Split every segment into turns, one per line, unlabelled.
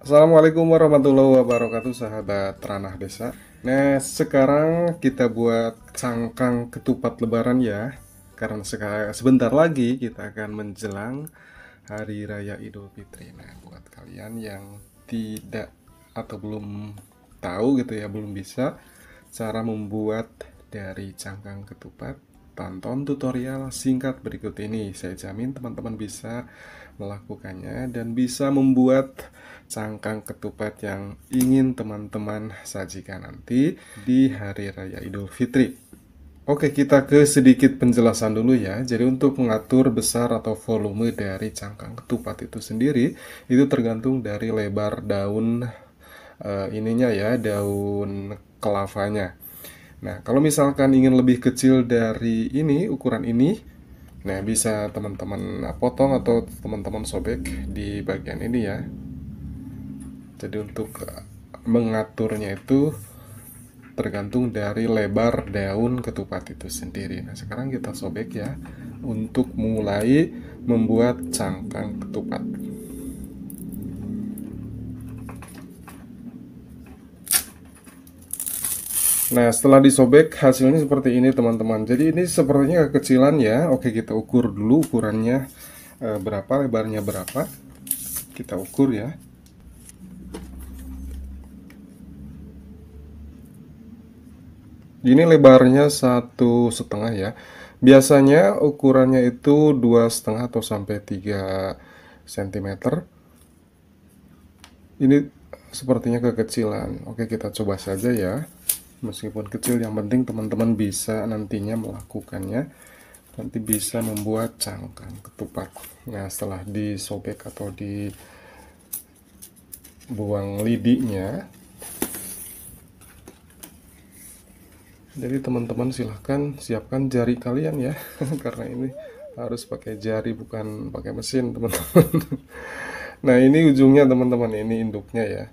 Assalamualaikum warahmatullahi wabarakatuh, sahabat Ranah Desa. Nah, sekarang kita buat cangkang ketupat lebaran ya. Karena sebentar lagi kita akan menjelang Hari Raya Idul Fitri. Nah, buat kalian yang tidak atau belum tahu gitu ya, belum bisa cara membuat dari cangkang ketupat, tonton tutorial singkat berikut ini. Saya jamin teman-teman bisa melakukannya dan bisa membuat cangkang ketupat yang ingin teman-teman sajikan nanti di Hari Raya Idul Fitri. Oke, kita ke sedikit penjelasan dulu ya. Jadi untuk mengatur besar atau volume dari cangkang ketupat itu sendiri, itu tergantung dari lebar daun ininya ya, daun kelavanya. Nah, kalau misalkan ingin lebih kecil dari ini, ukuran ini, nah bisa teman-teman potong atau teman-teman sobek di bagian ini ya. Jadi untuk mengaturnya itu tergantung dari lebar daun ketupat itu sendiri. Nah, sekarang kita sobek ya untuk mulai membuat cangkang ketupat. Nah, setelah disobek hasilnya seperti ini teman-teman. Jadi ini sepertinya kekecilan ya. Oke, kita ukur dulu ukurannya berapa, lebarnya berapa. Kita ukur ya. Ini lebarnya 1,5 ya. Biasanya ukurannya itu 2,5 atau sampai 3 cm. Ini sepertinya kekecilan. Oke, kita coba saja ya. Meskipun kecil, yang penting teman-teman bisa nantinya melakukannya. Nanti bisa membuat cangkang ketupat. Nah, setelah disobek atau dibuang lidinya, jadi teman-teman silahkan siapkan jari kalian ya. Karena ini harus pakai jari, bukan pakai mesin teman-teman. Nah, ini ujungnya teman-teman, ini induknya ya.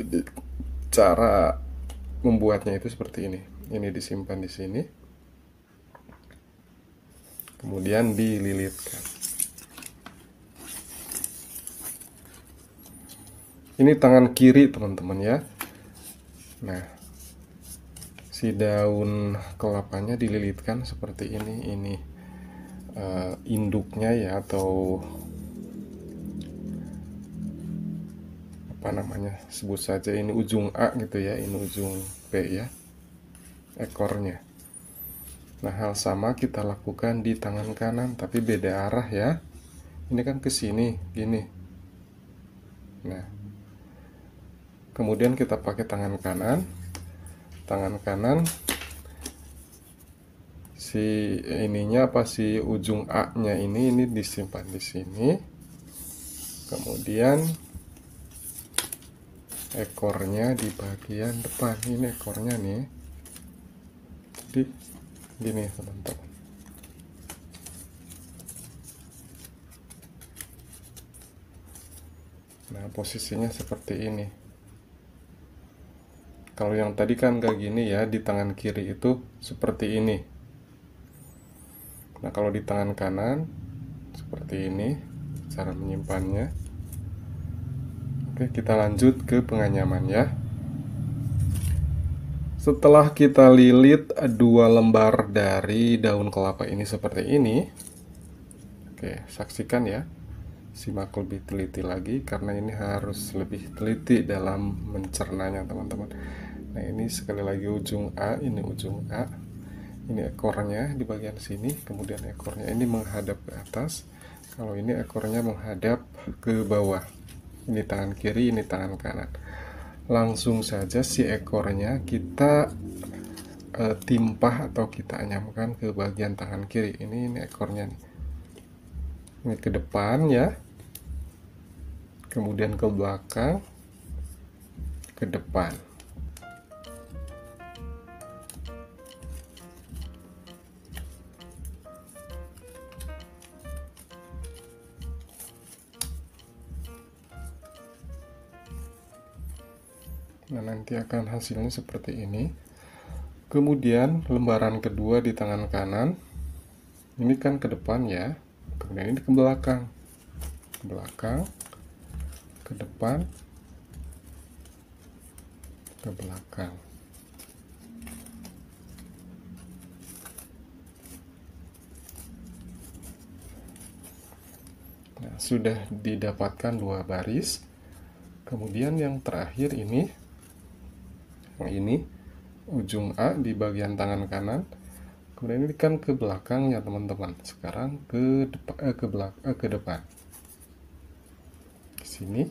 Jadi, cara membuatnya itu seperti ini. Ini disimpan di sini, kemudian dililitkan. Ini tangan kiri teman-teman ya. Nah, si daun kelapanya dililitkan seperti ini. Ini induknya ya, atau apa namanya, sebut saja ini ujung A gitu ya, ini ujung B ya, ekornya. Nah, hal sama kita lakukan di tangan kanan, tapi beda arah ya. Ini kan ke sini gini. Nah, kemudian kita pakai tangan kanan. Tangan kanan si ininya apa, si ujung A-nya ini disimpan di sini. Kemudian ekornya di bagian depan. Ini ekornya nih. Jadi gini teman-teman. Nah, posisinya seperti ini. Kalau yang tadi kan gak gini ya, di tangan kiri itu seperti ini. Nah, kalau di tangan kanan seperti ini cara menyimpannya. Oke, kita lanjut ke penganyaman ya. Setelah kita lilit 2 lembar dari daun kelapa ini seperti ini. Oke, saksikan ya. Simak lebih teliti lagi karena ini harus lebih teliti dalam mencernanya teman-teman. Nah, ini sekali lagi ujung A, ini ujung A. Ini ekornya di bagian sini, kemudian ekornya ini menghadap ke atas. Kalau ini ekornya menghadap ke bawah. Ini tangan kiri, ini tangan kanan. Langsung saja si ekornya kita timpah atau kita anyamkan ke bagian tangan kiri. Ini ekornya nih. Ini ke depan ya. Kemudian ke belakang, ke depan. Nah, nanti akan hasilnya seperti ini. Kemudian lembaran kedua di tangan kanan. Ini kan ke depan ya. Kemudian ini ke belakang. Ke belakang. ke depan, ke belakang. Nah, sudah didapatkan 2 baris. Kemudian yang terakhir ini, yang ini ujung A di bagian tangan kanan. Kemudian ini kan ke belakang ya teman-teman. Sekarang ke depan, ke depan. Ke sini,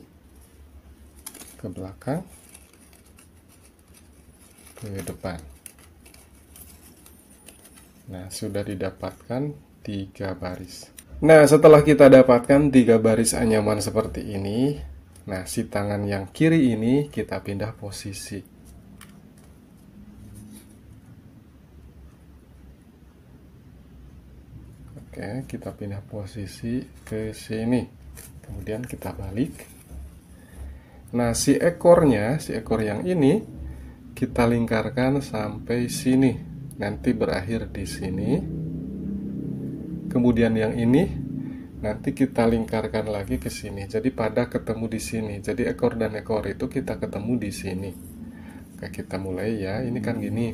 ke belakang, ke depan. Nah, sudah didapatkan 3 baris. Nah, setelah kita dapatkan 3 baris anyaman seperti ini, nah, si tangan yang kiri ini kita pindah posisi. Oke, kita pindah posisi ke sini. Kemudian kita balik. Nah, si ekor yang ini kita lingkarkan sampai sini. Nanti berakhir di sini. Kemudian yang ini nanti kita lingkarkan lagi ke sini. Jadi pada ketemu di sini. Jadi ekor dan ekor itu kita ketemu di sini. Oke, kita mulai ya. Ini kan gini.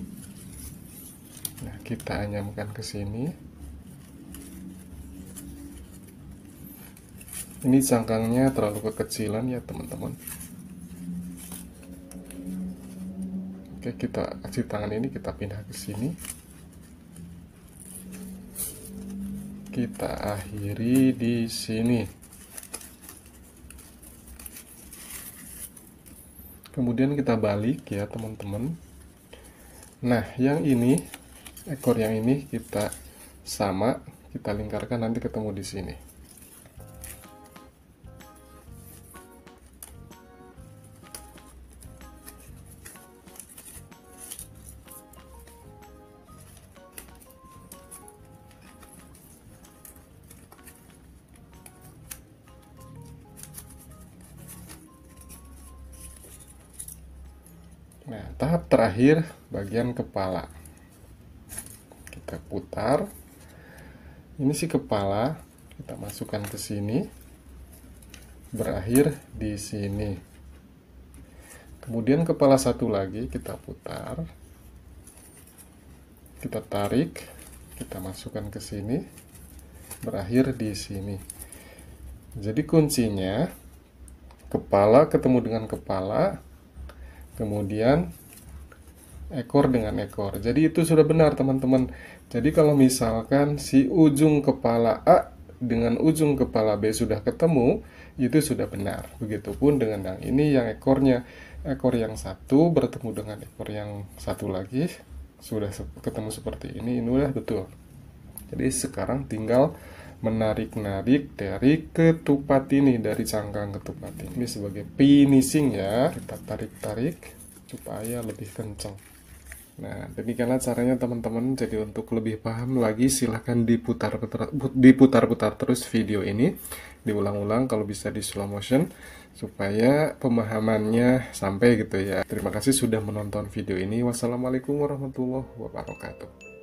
Nah, kita anyamkan ke sini. Ini cangkangnya terlalu kekecilan ya teman-teman. Oke, kita si tangan ini kita pindah ke sini. Kita akhiri di sini. Kemudian kita balik ya teman-teman. Nah, yang ini, ekor yang ini kita sama, kita lingkarkan nanti ketemu di sini. Nah, tahap terakhir bagian kepala. Kita putar. Ini si kepala, kita masukkan ke sini. Berakhir di sini. Kemudian kepala satu lagi kita putar. Kita tarik, kita masukkan ke sini. Berakhir di sini. Jadi kuncinya kepala ketemu dengan kepala, kemudian ekor dengan ekor. Jadi itu sudah benar teman-teman. Jadi kalau misalkan si ujung kepala A dengan ujung kepala B sudah ketemu, itu sudah benar. Begitupun dengan yang ini, yang ekornya, ekor yang satu bertemu dengan ekor yang satu lagi, sudah ketemu seperti ini udah betul. Jadi sekarang tinggal menarik-narik dari ketupat ini, dari cangkang ketupat ini sebagai finishing ya. Kita tarik-tarik supaya lebih kencang. Nah, demikianlah caranya teman-teman. Jadi untuk lebih paham lagi silahkan diputar-putar terus video ini, diulang-ulang kalau bisa di slow motion supaya pemahamannya sampai gitu ya. Terima kasih sudah menonton video ini. Wassalamualaikum warahmatullahi wabarakatuh.